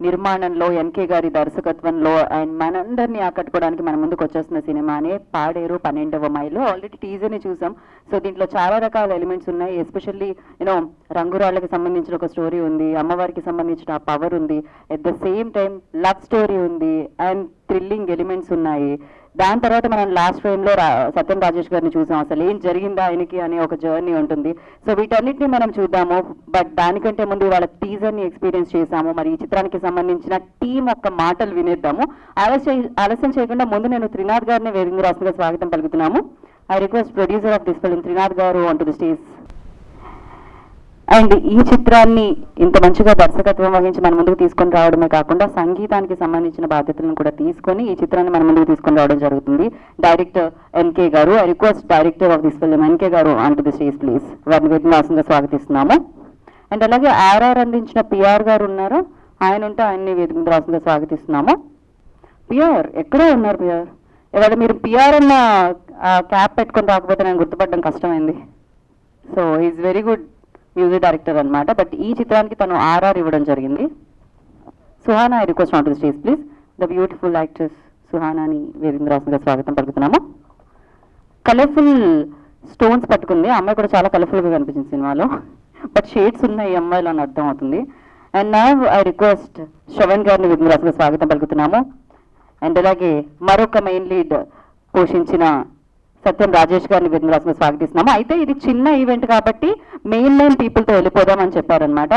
నిర్మాణంలో ఎన్కే గారి దర్శకత్వంలో అండ్ మనందరినీ ఆకట్టుకోవడానికి మన ముందుకు వచ్చేస్తున్న సినిమానే పాడేరు 12వ మైలు. ఆల్రెడీ టీజర్ని చూసాం. సో దీంట్లో చాలా రకాల ఎలిమెంట్స్ ఉన్నాయి. ఎస్పెషల్లీ యూనో రంగురాళ్ళకి సంబంధించిన ఒక స్టోరీ ఉంది, అమ్మవారికి సంబంధించిన పవర్ ఉంది, at the same time love story ఉంది అండ్ థ్రిల్లింగ్ ఎలిమెంట్స్ ఉన్నాయి. దాని తర్వాత మనం లాస్ట్ ఫ్రేమ్లో సత్యం రాజేష్ గారిని చూసాం. అసలు ఏం జరిగిందా ఆయనకి అనే ఒక జర్నీ ఉంటుంది. సో వీటన్నిటిని మనం చూద్దాము. బట్ దానికంటే ముందు వాళ్ళ టీజర్ని ఎక్స్పీరియన్స్ చేశాము. మరి ఈ చిత్రానికి సంబంధించిన టీం యొక్క మాటలు వినేద్దాము. ఆలస్యం చేయకుండా ముందు నేను త్రినాథ్ గారిని వేదిక రాష్ట్రంగా స్వాగతం పలుకుతున్నాము. I request producer of this film Trinath garu on to the stage. And ఈ చిత్రాన్ని ఇంత మంచిగా దర్శకత్వం వహించి మన ముందుకు తీసుకొని రావడమే కాకుండా సంగీతానికి సంబంధించిన బాధ్యతలను కూడా తీసుకొని ఈ చిత్రాన్ని మన ముందుకు తీసుకొని రావడం జరుగుతుంది. Director NK garu. I request director of this film NK garu on to the stage please. వారిని వేదికగా స్వాగతిస్తున్నాము. అండ్ అలాగే ఆర్ఆర్ అందించిన పిఆర్ గారు ఉన్నారు. ఆయన ఉంటే ఆయన్ని వేదికగా స్వాగతిస్తున్నాము. పిఆర్ ఎక్కడే ఉన్నారు? పిఆర్ ఇవాళ మీరు పిఆర్ అన్న క్యాప్ పెట్టుకొని రాకపోతే నేను గుర్తుపడడం కష్టమైంది. So is very good music director అనమాట. బట్ ఈ చిత్రానికి తను ఆర్ఆర్ ఇవ్వడం జరిగింది. Suhana, I request on to the stage please. The beautiful actress సుహానాని వేదికగా స్వాగతం పలుకుతున్నాము. కలర్ఫుల్ స్టోన్స్ పట్టుకుంది. ఆ అమ్మాయి కూడా చాలా కలర్ఫుల్గా కనిపించింది సినిమాలో. బట్ షేడ్స్ ఉన్నాయి ఈ అమ్మాయిలో అని అర్థం అవుతుంది. అండ్ నా ఐ రిక్వెస్ట్ శ్రవణ్ గారిని వేదికగా స్వాగతం పలుకుతున్నాము. అండ్ అలాగే మరొక మెయిన్ లీడ్ పోషించిన సత్యం రాజేష్ గారిని వేదికగా స్వాగతిస్తున్నాము. అయితే ఇది చిన్న ఈవెంట్ కాబట్టి మెయిన్ లైన్ పీపుల్తో వెళ్ళిపోదామని చెప్పారనమాట.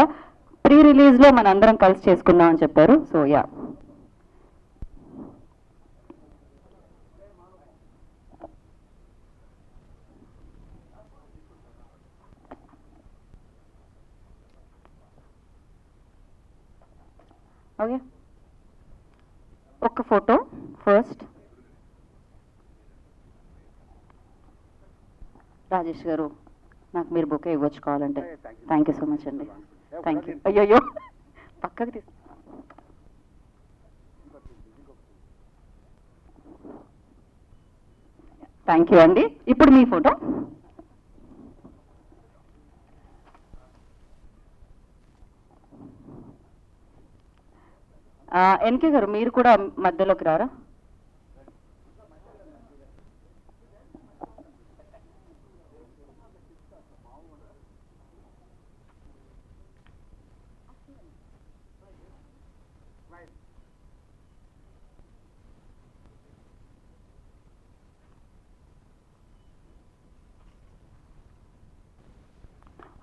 ప్రీ రిలీజ్లో మన అందరం కలిసి చేసుకుందాం అని చెప్పారు. సో యా, ఓకే ఒక్క ఫోటో ఫస్ట్. రాజేష్ గారు, నాకు మీరు బుకే ఇవ్వచ్చు కావాలంటే. థ్యాంక్ యూ సో మచ్ అండి. Thank you. అయ్యో పక్కకి తీసు. థ్యాంక్ యూ అండి. ఇప్పుడు మీ ఫోటో. ఎన్కే గారు మీరు కూడా మధ్యలోకి రారా?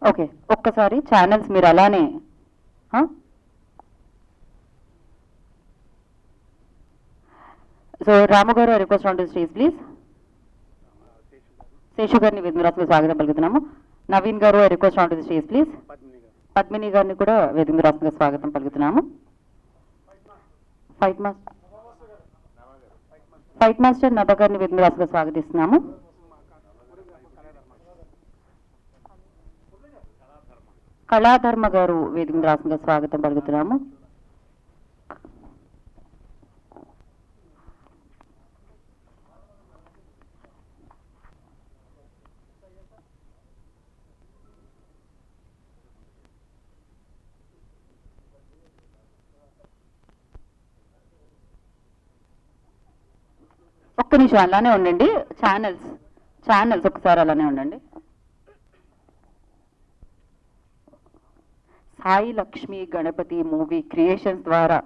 ఓకే, ఒక్కసారి ఛానల్స్ మీరు అలానే. సో రాము గారు, request on to stage please. Seshu గారిని వేదికగా స్వాగతం పలుకుతున్నాము. నవీన్ గారు, request on to the stage please. Padmini గారిని కూడా వేదికగా స్వాగతం పలుకుతున్నాము. ఫైట్ మాస్టర్ నభ గారిని వేదికగా స్వాగతిస్తున్నాము. కళాధర్మ గారు వేదికగా స్వాగతం పలుకుతున్నాము. ఒక్క నిమిషం అలానే ఉండండి. ఛానల్స్ ఒకసారి అలానే ఉండండి. సాయి లక్ష్మి గణపతి మూవీ క్రియేషన్స్ ద్వారా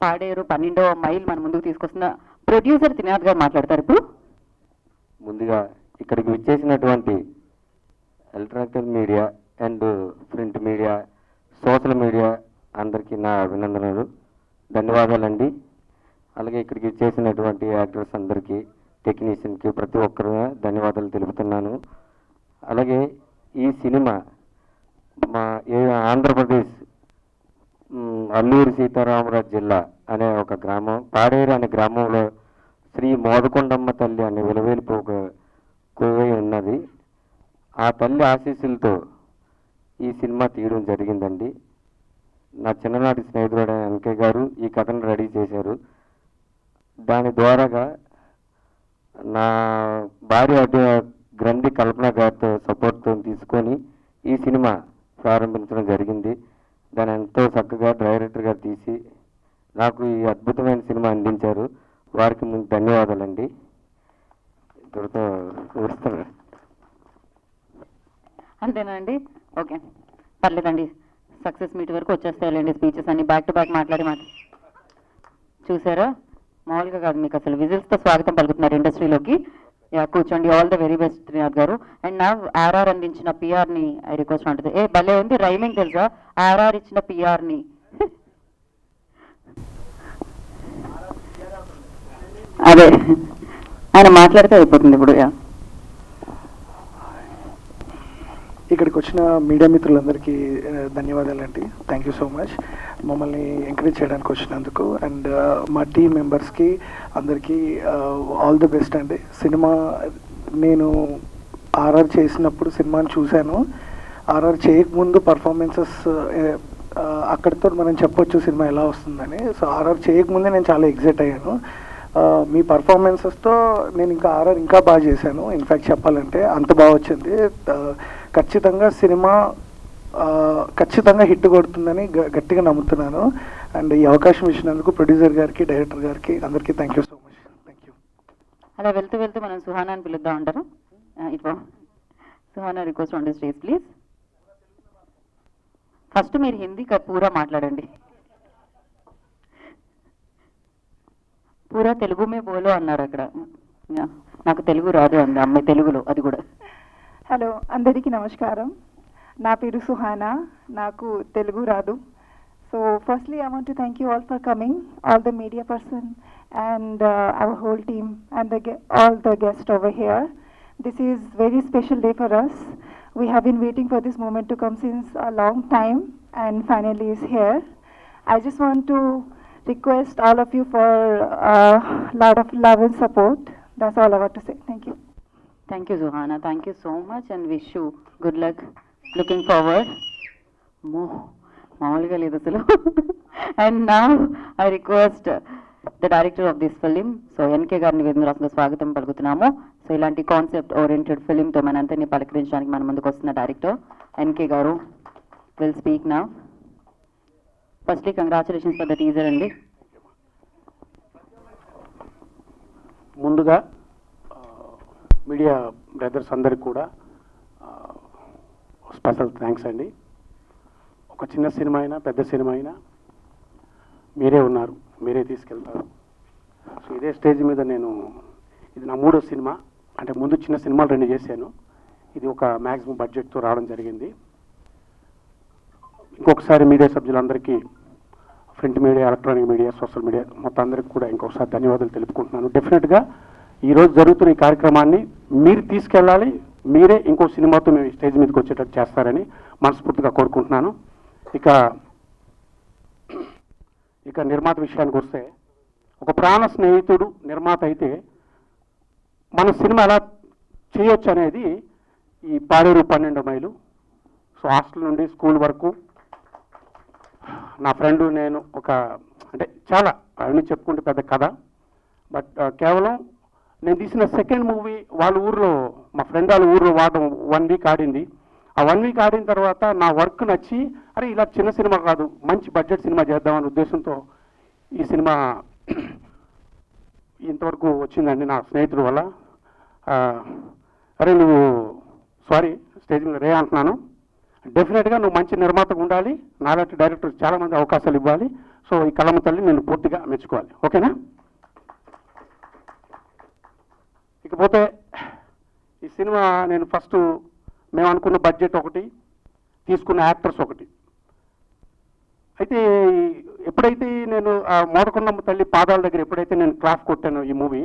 పాడేరు 12వ మైల్ మన ముందుకు తీసుకొస్తున్న ప్రొడ్యూసర్ త్రినాథ్ గారు మాట్లాడతారు ఇప్పుడు. ముందుగా ఇక్కడికి విచ్చేసినటువంటి electronical media and print media, social media అందరికీ నా అభినందనలు, ధన్యవాదాలండి. అలాగే ఇక్కడికి విచ్చేసినటువంటి యాక్టర్స్ అందరికీ, టెక్నీషియన్కి, ప్రతి ఒక్కరు ధన్యవాదాలు తెలుపుతున్నాను. అలాగే ఈ సినిమా మా ఆంధ్రప్రదేశ్ అల్లూరి సీతారామరాజు జిల్లా అనే ఒక గ్రామం, పాడేరు అనే గ్రామంలో శ్రీ మోదకొండమ్మ తల్లి అనే విలువేలిపు ఒక కొలువై ఉన్నది. ఆ తల్లి ఆశీస్సులతో ఈ సినిమా తీయడం జరిగిందండి. నా చిన్ననాటి స్నేహితుడు ఎన్కే గారు ఈ కథను రెడీ చేశారు. దాని ద్వారాగా నా భార్య గ్రంథి కల్పన గారితో సపోర్ట్తో తీసుకొని ఈ సినిమా ప్రారంభించడం జరిగింది. దాన్ని ఎంతో చక్కగా డైరెక్టర్ గారు తీసి నాకు ఈ అద్భుతమైన సినిమా అందించారు. వారికి ముందు ధన్యవాదాలండి. ఇద్దరితో వస్తున్నాను. అంతేనా అండి? ఓకే, పర్లేదండి. సక్సెస్ మీట్ వరకు వచ్చేస్తాయండి స్పీచెస్ అన్ని బ్యాక్ టు బ్యాక్ మాట్లాడి చూసారా? మామూలుగా కాదు, మీకు అసలు విజిల్స్తో స్వాగతం పలుకుతున్నారు ఇండస్ట్రీలోకి. యా, కూర్చోండి. All the very best Trinath గారు. అండ్ నా ఆర్ఆర్ అందించిన పిఆర్ని ఐ రిక్వెస్ట్ ఉంటుంది. భలే ఉంది రైమింగ్, తెలుసా? ఆర్ఆర్ ఇచ్చిన పిఆర్ని. అదే ఆయన మాట్లాడితే అయిపోతుంది ఇప్పుడు. యా, ఇక్కడికి వచ్చిన మీడియా మిత్రులందరికీ ధన్యవాదాలండి. థ్యాంక్ యూ సో మచ్ మమ్మల్ని ఎంకరేజ్ చేయడానికి వచ్చినందుకు. అండ్ మా టీం మెంబర్స్కి అందరికీ ఆల్ ది బెస్ట్ అండి. సినిమా నేను ఆర్ఆర్ చేసినప్పుడు సినిమాని చూశాను. ఆర్ఆర్ చేయకముందు పర్ఫార్మెన్సెస్ అక్కడితో మనం చెప్పొచ్చు సినిమా ఎలా వస్తుందని. సో ఆర్ఆర్ చేయకముందే నేను చాలా ఎగ్జైట్ అయ్యాను. మీ పర్ఫార్మెన్సెస్తో నేను ఇంకా ఆర్ఆర్ ఇంకా బాగా చేశాను. ఇన్ఫ్యాక్ట్ చెప్పాలంటే అంత బాగా వచ్చింది. ఖచ్చితంగా సినిమా ఖచ్చితంగా హిట్ కొడుతుందని గట్టిగా నమ్ముతున్నాను. అండ్ ఈ అవకాశం ఇచ్చినందుకు ప్రొడ్యూసర్ గారికి, డైరెక్టర్ గారికి అందరికీ thank you so much. Thank you. అలా వెళ్తూ వెళ్తూ మనం సుహానా అని పిలుద్దాం అంటారు. ఇట్లా Suhana, request on the stage please. First మీరు హిందీ పూరా మాట్లాడండి. పూరా తెలుగు మే బోలో అన్నారు అక్కడ. నాకు తెలుగు రాదు అంది అమ్మాయి తెలుగులో, అది కూడా. హలో, అందరికీ నమస్కారం. నా పేరు సుహానా, నాకు తెలుగు రాదు. So firstly I want to thank you all for coming, all the media person and our whole team and all the guests over here. This is very special day for us. We have been waiting for this moment to come since a long time and finally is here. I just want to request all of you for a lot of love and support. That's all I want to say. Thank you. Thank you Suhana, thank you so much and wish you good luck. Looking forward. మామూలుగా లేదు అసలు. And నా I request the director of this film, so NK గారిని వేదికగా స్వాగతం పలుకుతున్నాము. So ఇలాంటి concept oriented ఫిలింతో మనందరినీ పలకరించడానికి మన ముందుకు వస్తున్న డైరెక్టర్ ఎన్కే గారు will speak now. Firstly congratulations for the teaser అండి. ముందుగా మీడియా బ్రదర్స్ అందరికి కూడా స్పెషల్ థ్యాంక్స్ అండి. ఒక చిన్న సినిమా అయినా పెద్ద సినిమా అయినా మీరే ఉన్నారు, మీరే తీసుకెళ్తారు. సో ఇదే స్టేజ్ మీద ఇది నా 3వ సినిమా. అంటే ముందు చిన్న సినిమాలు 2 చేశాను. ఇది ఒక మ్యాక్సిమం బడ్జెట్తో రావడం జరిగింది. ఇంకొకసారి మీడియా సభ్యులందరికీ, print media, electronic media, social media మొత్తం అందరికీ కూడా ఇంకొకసారి ధన్యవాదాలు తెలుపుకుంటున్నాను. డెఫినెట్గా ఈరోజు జరుగుతున్న ఈ కార్యక్రమాన్ని మీరు తీసుకెళ్ళాలి, మీరే ఇంకో సినిమాతో మేము స్టేజ్ మీదకి వచ్చేటట్టు చేస్తారని మనస్ఫూర్తిగా కోరుకుంటున్నాను. ఇక నిర్మాత విషయానికి వస్తే, ఒక ప్రాణ స్నేహితుడు నిర్మాత అయితే మన సినిమా ఎలా చేయొచ్చు అనేది ఈ పాడేరు 12 మైలు. సో హాస్టల్ నుండి స్కూల్ వరకు నా ఫ్రెండ్ నేను అంటే చాలా అవన్నీ చెప్పుకుంటే పెద్ద కథ. బట్ కేవలం నేను తీసిన సెకండ్ మూవీ వాళ్ళ ఊర్లో, మా ఫ్రెండ్ వాళ్ళ ఊర్లో వాడడం 1 వీక్ ఆడింది. ఆ 1 వీక్ ఆడిన తర్వాత నా వర్క్ నచ్చి, అరే ఇలా చిన్న సినిమా కాదు, మంచి బడ్జెట్ సినిమా చేద్దామనే ఉద్దేశంతో ఈ సినిమా ఇంతవరకు వచ్చిందండి నా స్నేహితుడు వల్ల. అరే నువ్వు సారీ స్టేజ్ మీద రే అంటున్నాను. డెఫినెట్గా నువ్వు మంచి నిర్మాతగా ఉండాలి, నాలాంటి డైరెక్టర్ చాలామంది అవకాశాలు ఇవ్వాలి. సో ఈ కళమ్మ తల్లి నేను పూర్తిగా మెచ్చుకోవాలి. ఓకేనా? ఇకపోతే ఈ సినిమా నేను ఫస్ట్ మేము అనుకున్న బడ్జెట్ ఒకటి, తీసుకున్న యాక్టర్స్ ఒకటి. అయితే ఎప్పుడైతే నేను మోదకొండమ్మ తల్లి పాదాల దగ్గర ఎప్పుడైతే నేను క్లాస్ కొట్టాను ఈ మూవీ,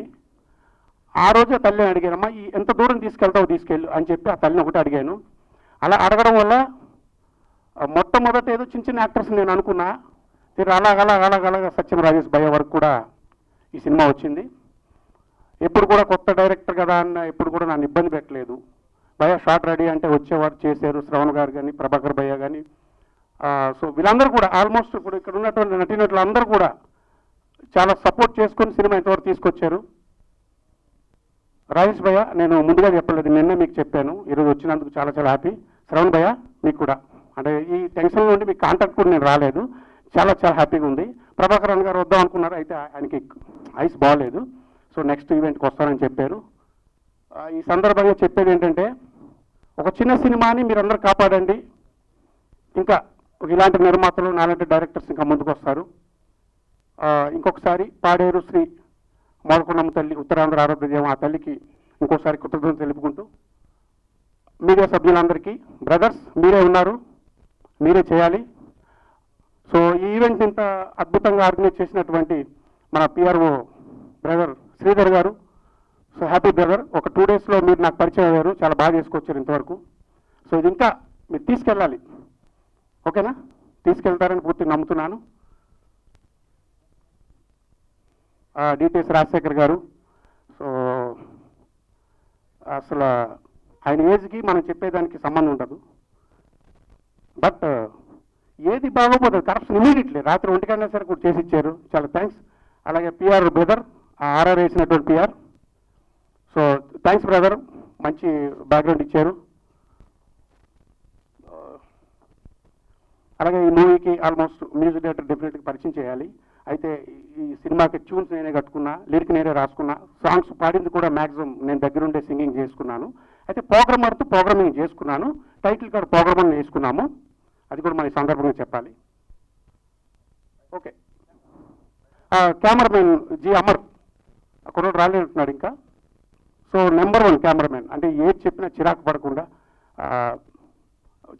ఆ రోజే తల్లిని అడిగానమ్మా ఎంత దూరం తీసుకెళ్తావు తీసుకెళ్ళు అని చెప్పి ఆ తల్లిని ఒకటి అడిగాను. అలా అడగడం వల్ల మొట్టమొదట ఏదో చిన్న చిన్న యాక్టర్స్ నేను అనుకున్నా, అలాగ సత్యం రాజేష్ భయ్య వరకు కూడా ఈ సినిమా వచ్చింది. ఎప్పుడు కూడా కొత్త డైరెక్టర్ కదా అన్న ఎప్పుడు కూడా నన్ను ఇబ్బంది పెట్టలేదు. భయ్య షార్ట్ రెడీ అంటే వచ్చేవారు చేశారు, శ్రవణ్ గారు కానీ, ప్రభాకర్ భయ్య కానీ. సో వీళ్ళందరూ కూడా ఆల్మోస్ట్ ఇప్పుడు ఇక్కడ ఉన్నటువంటి నటీనటులు అందరూ కూడా చాలా సపోర్ట్ చేసుకొని సినిమా ఇంతవరకు తీసుకొచ్చారు. రాజేష్ భయ్య నేను ముందుగా చెప్పలేదు, నిన్నే మీకు చెప్పాను, ఈరోజు వచ్చినందుకు చాలా చాలా హ్యాపీ. శ్రవణ్ భయ్య మీకు కూడా, అంటే ఈ టెన్షన్ నుండి మీకు కాంటాక్ట్ కూడా నేను రాలేదు, చాలా చాలా హ్యాపీగా ఉంది. ప్రభాకరన్ గారు వద్దాం అనుకున్నారు, అయితే ఆయనకి ఐస్ బాగాలేదు. సో నెక్స్ట్ ఈవెంట్కి వస్తానని చెప్పారు. ఈ సందర్భంగా చెప్పేది ఏంటంటే, ఒక చిన్న సినిమాని మీరందరూ కాపాడండి. ఇంకా ఇలాంటి నిర్మాతలు, నాలాంటి డైరెక్టర్స్ ఇంకా ముందుకు వస్తారు. ఇంకొకసారి పాడేరు శ్రీ మోడకొండమ్మ తల్లి, ఉత్తరాంధ్ర ఆరోగ్యదేవం ఆ తల్లికి ఇంకోసారి కృతజ్ఞతలు తెలుపుకుంటూ, మీడియా సభ్యులందరికీ, బ్రదర్స్ మీరే ఉన్నారు, మీరే చేయాలి. సో ఈ ఈవెంట్ ఇంత అద్భుతంగా ఆర్గనైజ్ చేసినటువంటి మన పిఆర్ఓ బ్రదర్ శ్రీధర్ గారు, సో హ్యాపీ బ్రదర్. ఒక 2 డేస్లో మీరు నాకు పరిచయం అయ్యారు, చాలా బాగా చేసుకొచ్చారు ఇంతవరకు. సో ఇది ఇంకా మీరు తీసుకెళ్ళాలి, ఓకేనా? తీసుకెళ్తారని పూర్తి నమ్ముతున్నాను. డిటిఎస్ రాజశేఖర్ గారు, సో అసలు ఆయన ఏజ్కి మనం చెప్పేదానికి సంబంధం ఉండదు, బట్ ఏది బాగోపోతుంది కరప్షన్ ఇమీడియట్లీ రాత్రి 1 గంటల సరే కూడా చేసి ఇచ్చారు, చాలా థ్యాంక్స్. అలాగే పిఆర్ బ్రదర్, ఆర్ఆర్ వేసినటువంటి పిఆర్, సో థ్యాంక్స్ బ్రదర్, మంచి బ్యాక్గ్రౌండ్ ఇచ్చారు. అలాగే ఈ మూవీకి ఆల్మోస్ట్ మ్యూజిక్ డైరెక్టర్ డెఫినెట్గా పరిచయం చేయాలి. అయితే ఈ సినిమాకి ట్యూన్స్ నేనే కట్టుకున్నా, లిరిక్ నేనే రాసుకున్నా, సాంగ్స్ పాడింది కూడా మ్యాక్సిమం నేను దగ్గరుండే సింగింగ్ చేసుకున్నాను. అయితే ప్రోగ్రామర్తో ప్రోగ్రామింగ్ చేసుకున్నాను, టైటిల్ కార్డు ప్రోగ్రామర్ వేసుకున్నాము, అది కూడా మన సందర్భంగా చెప్పాలి. ఓకే, కెమెరామెన్ జి అమర్ అక్కడ రాలేంటున్నాడు ఇంకా. సో నెంబర్ 1 కెమెరామెన్, అంటే ఏది చెప్పినా చిరాకు పడకుండా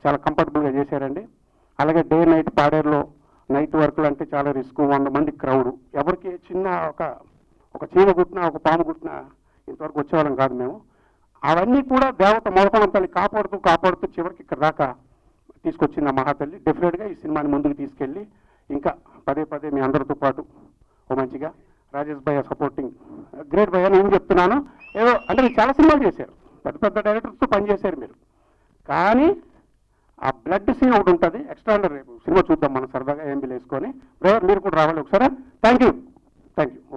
చాలా కంఫర్టబుల్గా చేశారండి. అలాగే డే నైట్ పాడేరులో నైట్ వర్క్లు అంటే చాలా రిస్క్, 100 మంది క్రౌడ్, ఎవరికి చిన్న ఒక చీమ గుట్టినా, ఒక పాము గుట్టినా ఇంతవరకు వచ్చేవాళ్ళం కాదు మేము. అవన్నీ కూడా దేవత మోదకొండమ్మ తల్లి కాపాడుతూ చివరికి ఇక్కడ దాకా తీసుకొచ్చింది ఆ మహాతల్లి. డెఫినెట్గా ఈ సినిమాని ముందుకు తీసుకెళ్ళి ఇంకా పదే మీ అందరితో పాటు ఓ మంచిగా రాజేష్ భయ్య సపోర్టింగ్ గ్రేట్ భయ్య నేను చెప్తున్నాను. ఏదో అంటే మీరు చాలా సినిమాలు చేశారు, పెద్ద డైరెక్టర్స్తో పనిచేశారు మీరు, కానీ ఆ బ్లడ్ సీన్ ఒకటి ఉంటుంది ఎక్స్ట్రా. రేపు సినిమా చూద్దాం మనం సరదాగా ఎంబీలు వేసుకొని. బ్రదర్ మీరు కూడా రావాలి ఒకసారి. Thank you.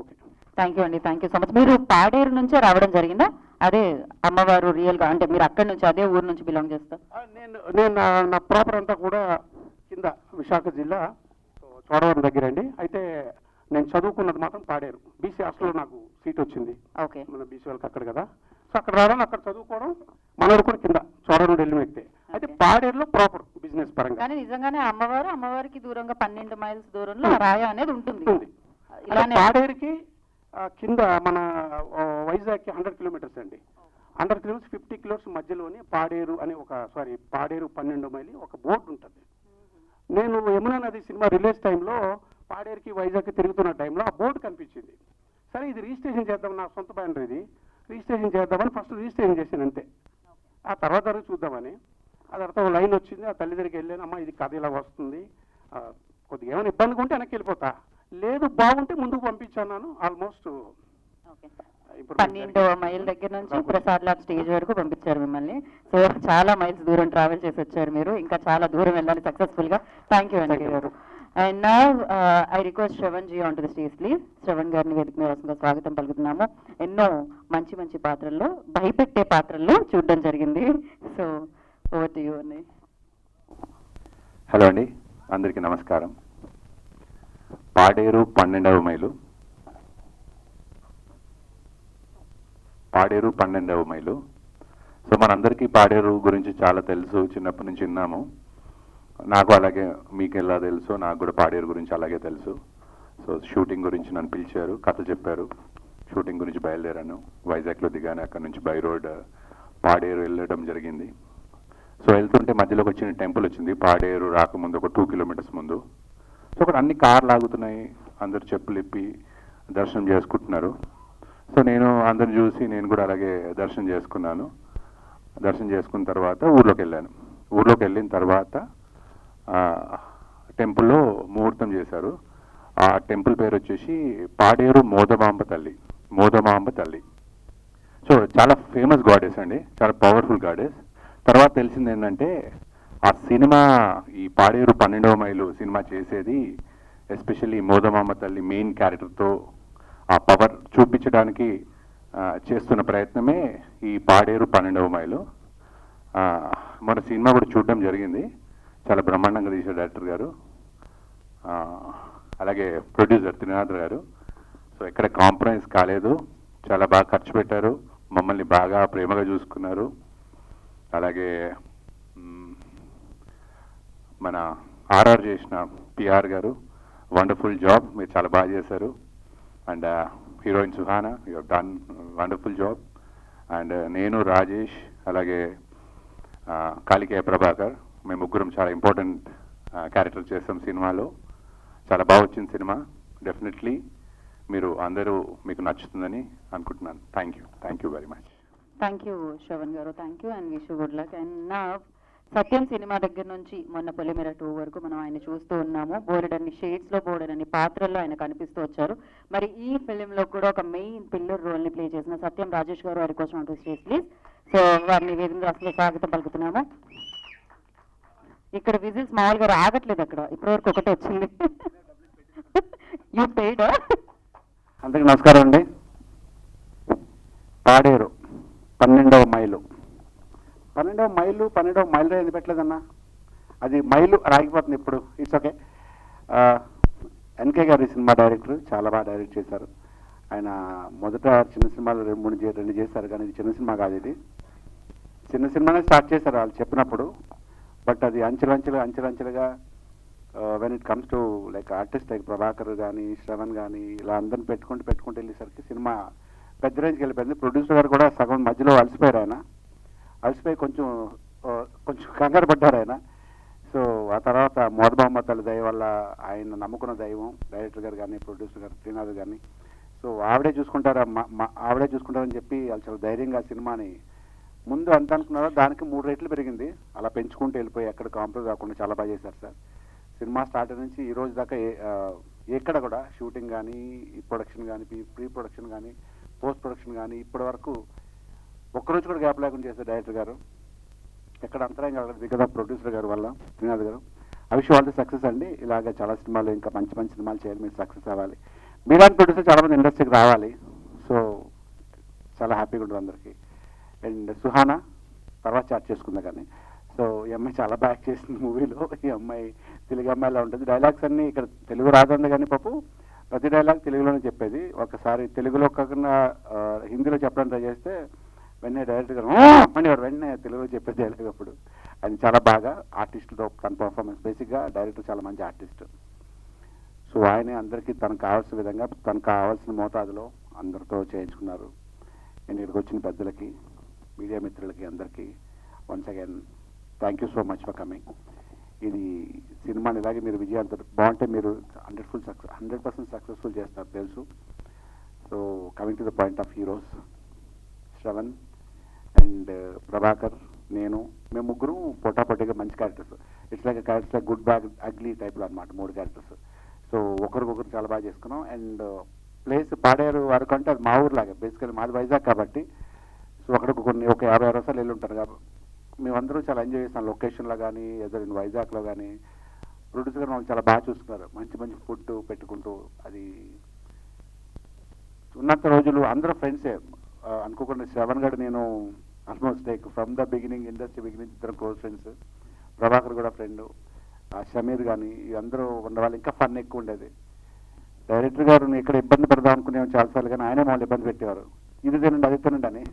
Okay, thank you అండి, థ్యాంక్ యూ సో మచ్. మీరు పాడేరు నుంచే రావడం జరిగిందా? అదే అమ్మవారు రియల్గా అంటే మీరు అక్కడి నుంచి అదే ఊరు నుంచి బిలాంగ్ చేస్తారు? నేను నా ప్రాపర్ అంతా కూడా కింద విశాఖ జిల్లా చోడవరం దగ్గర అండి. అయితే నేను చదువుకున్నది మాత్రం పాడేరు, బీసీ హాస్టల్లో నాకు సీట్ వచ్చింది. ఓకే, మన బీసీ వాళ్ళకి అక్కడ కదా, సో అక్కడ రావడం, అక్కడ చదువుకోవడం, మనోడు కూడా కింద చోడవరం ఢిల్లీ ఎక్కితే. అయితే పాడేరులో ప్రాపర్ బిజినెస్ పరంగా. కానీ నిజంగానే అమ్మవారికి దూరంగా 12 మైల్స్ దూరంలో రాయ అనేది ఉంటుంది. ఇలానే పాడేరుకి కింద మన వైజాగ్కి 100 కిలోమీటర్స్ అండి. 100 కిలోమీటర్స్ 50 కిలోమీటర్స్ మధ్యలోని పాడేరు అని పాడేరు 12 మైలి ఒక బోర్డు ఉంటుంది. నేను యమునా నది సినిమా రిలీజ్ టైంలో పాడేరుకి వైజాగ్కి తిరుగుతున్న టైంలో ఆ బోర్డు కనిపించింది. సరే ఇది రిజిస్ట్రేషన్ చేద్దాం, నా సొంత బ్యానర్ ఇది, రిజిస్ట్రేషన్ చేద్దామని ఫస్ట్ రిజిస్ట్రేషన్ చేశాను అంతే. ఆ తర్వాత చూద్దామని, ఆ తర్వాత ఒక లైన్ వచ్చింది, ఆ తల్లి దగ్గరికి వెళ్ళాను, అమ్మ ఇది కథ ఇలా వస్తుంది, కొద్దిగా ఏమైనా ఇబ్బందిగా ఉంటే వెనక్కి వెళ్ళిపోతా, లేదు బాగుంటే ముందుకు పంపించాను. ఆల్మోస్ట్ 12 మైల్ దగ్గర నుంచి ప్రసాద్ ల్యాబ్ స్టేజ్ వరకు పంపించారు మిమ్మల్ని. సో చాలా మైల్స్ దూరం ట్రావెల్ చేసి వచ్చారు మీరు, ఇంకా చాలా దూరం వెళ్ళాలి సక్సెస్ఫుల్ గా. థ్యాంక్ యూ అండి గారు. And now I request Shravan ji on to the stage please. Shravan గారిని వేదిక మీద స్వాగతం పలుకుతున్నాము. ఎన్నో మంచి పాత్రల్లో, భయపెట్టే పాత్రల్లో చూడడం జరిగింది. సో ఓవర్ టు యు అండి. హలో అండి, అందరికీ నమస్కారం. పాడేరు 12వ మైలు, పాడేరు 12వ మైలు. సో మనందరికీ పాడేరు గురించి చాలా తెలుసు, చిన్నప్పటి నుంచి విన్నాము. నాకు అలాగే మీకు ఎలా తెలుసు, నాకు కూడా పాడేరు గురించి అలాగే తెలుసు. సో షూటింగ్ గురించి నన్ను పిలిచారు, కథ చెప్పారు, షూటింగ్ గురించి బయలుదేరాను. వైజాగ్లో దిగాను, అక్కడ నుంచి బై రోడ్ పాడేరు వెళ్ళడం జరిగింది. సో వెళ్తుంటే మధ్యలోకి వచ్చిన టెంపుల్ వచ్చింది, పాడేరు రాకముందు ఒక 2 కిలోమీటర్స్ ముందు. సో అక్కడ అన్ని కార్లు ఆగుతున్నాయి, అందరు చెప్పులు ఇప్పి దర్శనం చేసుకుంటున్నారు. సో నేను అందరిని చూసి నేను కూడా అలాగే దర్శనం చేసుకున్నాను. దర్శనం చేసుకున్న తర్వాత ఊర్లోకి వెళ్ళాను. ఊర్లోకి వెళ్ళిన తర్వాత టెంపుల్లో ముహూర్తం చేశారు. ఆ టెంపుల్ పేరు వచ్చేసి పాడేరు మోదమాంబ తల్లి. సో చాలా ఫేమస్ గాడెస్ అండి, చాలా పవర్ఫుల్ గాడెస్. తర్వాత తెలిసింది ఏంటంటే ఆ సినిమా, ఈ పాడేరు 12వ మైలు సినిమా చేసేది ఎస్పెషల్లీ మోదమాంబ తల్లి మెయిన్ క్యారెక్టర్తో ఆ పవర్ చూపించడానికి చేస్తున్న ప్రయత్నమే ఈ పాడేరు 12వ మైలు. మన సినిమా కూడా చూడడం జరిగింది, చాలా బ్రహ్మాండంగా తీశారు డైరెక్టర్ గారు. అలాగే ప్రొడ్యూసర్ త్రినాథ్ గారు. సో ఎక్కడ కాంప్రమైజ్ కాలేదు, చాలా బాగా ఖర్చు పెట్టారు, మమ్మల్ని బాగా ప్రేమగా చూసుకున్నారు. అలాగే మన ఆర్ఆర్ చేసిన పిఆర్ గారు, వండర్ఫుల్ జాబ్, మీరు చాలా బాగా చేశారు. And heroine Suhana, you have done wonderful job. And నేను, రాజేష్, అలాగే కాళికేయ ప్రభాకర్, మేము ముగ్గురం చాలా ఇంపార్టెంట్ క్యారెక్టర్ చేస్తాం సినిమాలో. చాలా బాగా వచ్చింది సినిమా. డెఫినెట్లీ మీరు అందరూ మీకు నచ్చుతుందని అనుకుంటున్నాను. Thank you very much. Thank you Shravan garu, thank you and wish good luck. And నా సత్యం సినిమా దగ్గర నుంచి మొన్న పొలిమేర 2 వరకు మనం ఆయన చూస్తూ ఉన్నాము. బోలెడన్ని షేడ్స్లో, బోలెడన్ని పాత్రల్లో ఆయన కనిపిస్తూ వచ్చారు. మరి ఈ ఫిలింలో కూడా ఒక మెయిన్ పిల్లర్ రోల్ని ప్లే చేసిన సత్యం రాజేష్ గారు వారి కోసం అంటూ స్టేజ్ ప్లీజ్. సో వారిని వేదికగా అసలు స్వాగతం పలుకుతున్నాము. ఇక్కడ విజిల్స్ మామూలుగా రాగట్లేదు, అక్కడ ఇప్పటివరకు ఒకటే వచ్చింది. You paid. అందరికీ నమస్కారం అండి. పాడేరు 12వ మైలు. 12వ మైలు ఎందుకు పెట్టలేదన్నా? అది మైలు రాగిపోతుంది ఇప్పుడు. It's okay. ఎన్కే గారు సినిమా డైరెక్టర్, చాలా బాగా డైరెక్ట్ చేశారు. ఆయన మొదట చిన్న సినిమాలు 2 చేశారు, కానీ ఇది చిన్న సినిమా కాదు. ఇది చిన్న సినిమానే స్టార్ట్ చేశారు వాళ్ళు చెప్పినప్పుడు. బట్ అది అంచెలంచెలుగా when it comes to like artist like Prabhakar కానీ, శ్రవణ్ కానీ, ఇలా అందరిని పెట్టుకుంటూ వెళ్ళేసరికి సినిమా పెద్ద రేంజ్కి వెళ్ళిపోయింది. ప్రొడ్యూసర్ గారు కూడా సగం మధ్యలో అలసిపోయారు. ఆయన అలసిపోయి కొంచెం కంగారు పడ్డారు ఆయన. సో ఆ తర్వాత మోదబామ్మ తల్లి దయ వల్ల, ఆయన నమ్ముకున్న దైవం డైరెక్టర్ గారు కానీ, ప్రొడ్యూసర్ గారు శ్రీనాథ్ కానీ, సో ఆవిడే చూసుకుంటారని చెప్పి వాళ్ళు చాలా ధైర్యంగా సినిమాని ముందు ఎంత అనుకున్నారో దానికి 3 రెట్లు పెరిగింది. అలా పెంచుకుంటూ వెళ్ళిపోయి ఎక్కడ కాంప్రమైజ్ కాకుండా చాలా బాగా చేశారు సార్. సినిమా స్టార్ట్ నుంచి ఈ రోజు దాకా ఎక్కడ కూడా షూటింగ్ కానీ, ప్రొడక్షన్ కానీ, ప్రీ ప్రొడక్షన్ కానీ, పోస్ట్ ప్రొడక్షన్ కానీ ఇప్పటి వరకు ఒక్కరోజు కూడా గ్యాప్ లేకుండా చేశారు డైరెక్టర్ గారు. ఎక్కడ అంతరాయం కలగదు బికాజ్ ఆఫ్ ప్రొడ్యూసర్ గారు వల్ల, శ్రీనాథ్ గారు. I wish all the success అండి. ఇలాగ చాలా సినిమాలు, ఇంకా మంచి సినిమాలు చేయాలి, మీరు సక్సెస్ అవ్వాలి. మీలాంటి ప్రొడ్యూసర్ చాలా మంది ఇండస్ట్రీకి రావాలి. సో చాలా హ్యాపీగా ఉంటుంది అందరికీ. అండ్ సుహానా తర్వాత చాట్ చేసుకుందా కానీ, సో ఈ అమ్మాయి చాలా బాగా చేసింది మూవీలో. ఈ అమ్మాయి తెలుగు అమ్మాయిలా ఉంటుంది. డైలాగ్స్ అన్నీ ఇక్కడ తెలుగు రాదండి కానీ పాపు ప్రతి డైలాగ్ తెలుగులోనే చెప్పేది. ఒకసారి తెలుగులో కాకుండా హిందీలో చెప్పడానికి ట్రై చేస్తే వెంటనే డైరెక్టర్ గారు అనేవారు, వెంటనే తెలుగులో చెప్పేది డైలాగ్. అప్పుడు ఆయన చాలా బాగా ఆర్టిస్టులతో తన పర్ఫార్మెన్స్, బేసిక్గా డైరెక్టర్ చాలా మంచి ఆర్టిస్ట్. సో ఆయన అందరికీ తనకు కావాల్సిన విధంగా, తనకు కావాల్సిన మోతాదులో అందరితో చేయించుకున్నారు. నేను ఇక్కడికి వచ్చిన పెద్దలకి, మీడియా మిత్రులకి అందరికీ once again thank you so much for coming. ఇది సినిమాని ఇలాగే మీరు విజయాలతో బాగుంటే మీరు 100% సక్సెస్ఫుల్ చేస్తారు తెలుసు. So coming to the point of heroes, Shravan and Prabhakar, మేము ముగ్గురు పొట్టాపొట్టిగా మంచి characters. It's like characters like good bad ugly టైప్లో అనమాట, 3 క్యారెక్టర్స్. సో ఒకరికొకరు చాలా బాగా చేసుకున్నాం. అండ్ ప్లేస్ పాడేరు వరకు అంటే అది మా ఊరులాగా, బేసికలీ మాది వైజాగ్ కాబట్టి. సో అక్కడికి ఒక 50 సార్లు వెళ్ళి ఉంటారు కాబట్టి మేమందరూ చాలా ఎంజాయ్ చేస్తాం లొకేషన్లో కానీ, ఏదో వైజాగ్లో కానీ. ప్రొడ్యూసర్ గారు మమ్మల్ని చాలా బాగా చూస్తున్నారు, మంచి ఫుడ్ పెట్టుకుంటూ. అది ఉన్నంత రోజులు అందరూ ఫ్రెండ్సే అనుకోకుండా. శ్రవణ్ గారు నేను almost like from the beginning, industry beginning ఇద్దరు క్లోజ్ ఫ్రెండ్స్. ప్రభాకర్ కూడా ఫ్రెండ్, షమీర్ కానీ, అందరూ ఉండేవాళ్ళు. ఇంకా ఫన్ ఎక్కువ ఉండేది. డైరెక్టర్ గారు ఇక్కడ ఇబ్బంది పెడదాం అనుకునేవారు చాలాసార్లు, కానీ ఆయనే మమ్మల్ని ఇబ్బంది పెట్టేవారు, ఇది తినండి అది తినండి అని.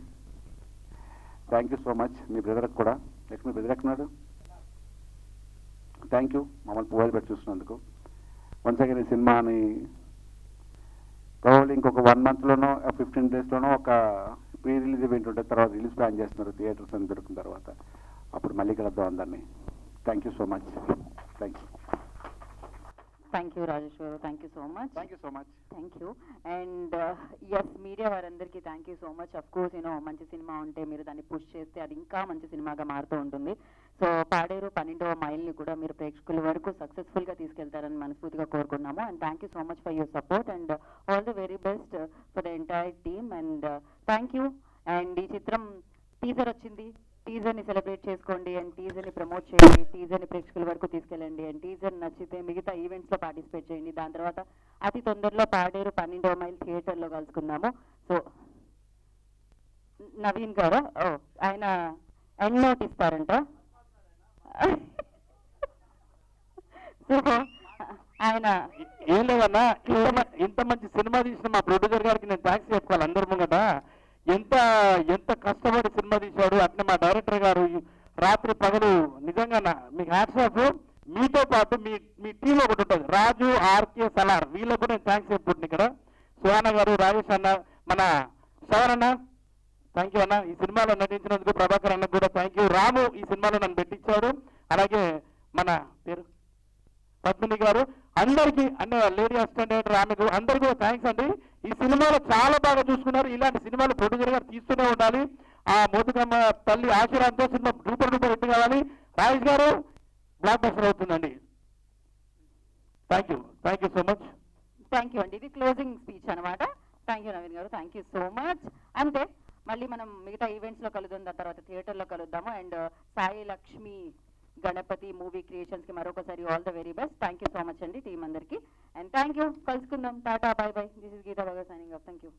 Thank you so much. మీ బ్రదర్కి కూడా, మీ బ్రదర్ ఎక్కడున్నాడు? థ్యాంక్ యూ మమ్మల్ని పువ్వులు పెట్టి చూస్తున్నందుకు. వన్స్ అగైన్ ఈ సినిమాని ప్రాబబ్లీ ఇంకొక 1 monthలోనో 15 daysలోనో ఒక ప్రీ రిలీజ్ ఈవెంట్ ఉంటుంది. తర్వాత రిలీజ్ ప్లాన్ చేస్తున్నారు థియేటర్స్ అని దొరికిన తర్వాత. అప్పుడు మళ్ళీ కలుద్దాం అందరినీ. Thank you so much. Thank you. Thank you Rajesh garu, thank you so much. Thank you so much. Thank you. And S media వారందరికీ thank you so much. Of course మంచి సినిమా ఉంటే మీరు దాన్ని పుష్ చేస్తే అది ఇంకా మంచి సినిమాగా మారుతూ ఉంటుంది. సో పాడేరు 12వ మైల్ని కూడా మీరు ప్రేక్షకుల వరకు సక్సెస్ఫుల్గా తీసుకెళ్తారని మనస్ఫూర్తిగా కోరుకున్నాము. And thank you so much for your support and all the very best for the entire team. And thank you. And ఈ చిత్రం టీజర్ వచ్చింది, టీజర్ని సెలబ్రేట్ చేసుకోండి అండ్ టీజర్ని ప్రమోట్ చేయండి, టీజర్ని ప్రేక్షకుల వరకు తీసుకెళ్ళండి. అండ్ టీజర్ నచ్చితే మిగతా ఈవెంట్స్లో పార్టిసిపేట్ చేయండి. దాని తర్వాత అతి తొందరలో పాడేరు 12వ మైల్ థియేటర్లో కలుసుకుందాము. సో నవీన్ గారు ఆయన ఎండ్ నోట్ ఇస్తారంట. సో ఆయన ఏం లేదన్నా, ఇంత మంచి సినిమా తీసిన మా ప్రొడ్యూసర్ గారికి నేను థ్యాంక్స్ చెప్పుకోవాలి అందరి ముంగట. ఎంత ఎంత కష్టపడి సినిమా తీశాడు. అట్నే మా డైరెక్టర్ గారు రాత్రి పగలు నిజంగా మీకు హ్యాట్స్ ఆఫ్. మీతో పాటు మీ టీం ఒకటి ఉంటుంది, రాజు, ఆర్కే, సలార్, వీళ్ళకు కూడా నేను థ్యాంక్స్ చెప్పుకుంటున్నాను ఇక్కడ. సుహానా గారు, రాజేష్ అన్న, మన శ్రవణ్ అన్న, థ్యాంక్ యూ అన్న. ఈ సినిమాలో నటించినందుకు ప్రభాకర్ అన్నకు కూడా థ్యాంక్ యూ. రాము ఈ సినిమాలో నన్ను పెట్టించాడు. అలాగే మన పేరు పద్మిని గారు, అందరికీ అన్న లేడీ అసిస్టెంట్ ఆమెకు అందరికీ కూడా థ్యాంక్స్ అండి. ఈ సినిమాలో చాలా బాగా చూసుకున్నారు. ఇలాంటి సినిమాలు ప్రొడ్యూసర్ గారు తీస్తూనే ఉండాలి. ఆ మోతుకమ్మ తల్లి ఆశీర్వాదంతో సినిమా రూపర్ హిట్ కావాలి. రాజేష్ గారు బ్లాక్ బస్టర్ అవుతుందండి. Thank you so much. Thank you అండి. ఇది క్లోజింగ్ స్పీచ్ అనమాట. థ్యాంక్ యూ నవీన్ గారు, థ్యాంక్ యూ సో మచ్. అంతే, మళ్ళీ మనం మిగతా ఈవెంట్స్ లో కలుద్దాం, దాని తర్వాత థియేటర్లో కలుద్దాము. And Sai Lakshmi Ganapathi movie creations కి మరొకసారి all the very best. Thank you so much అండి టీం అందరికి. And thank you. కలుసుకుందాం. Tata, bye bye. This is Geeta Bhagat signing off. Thank you.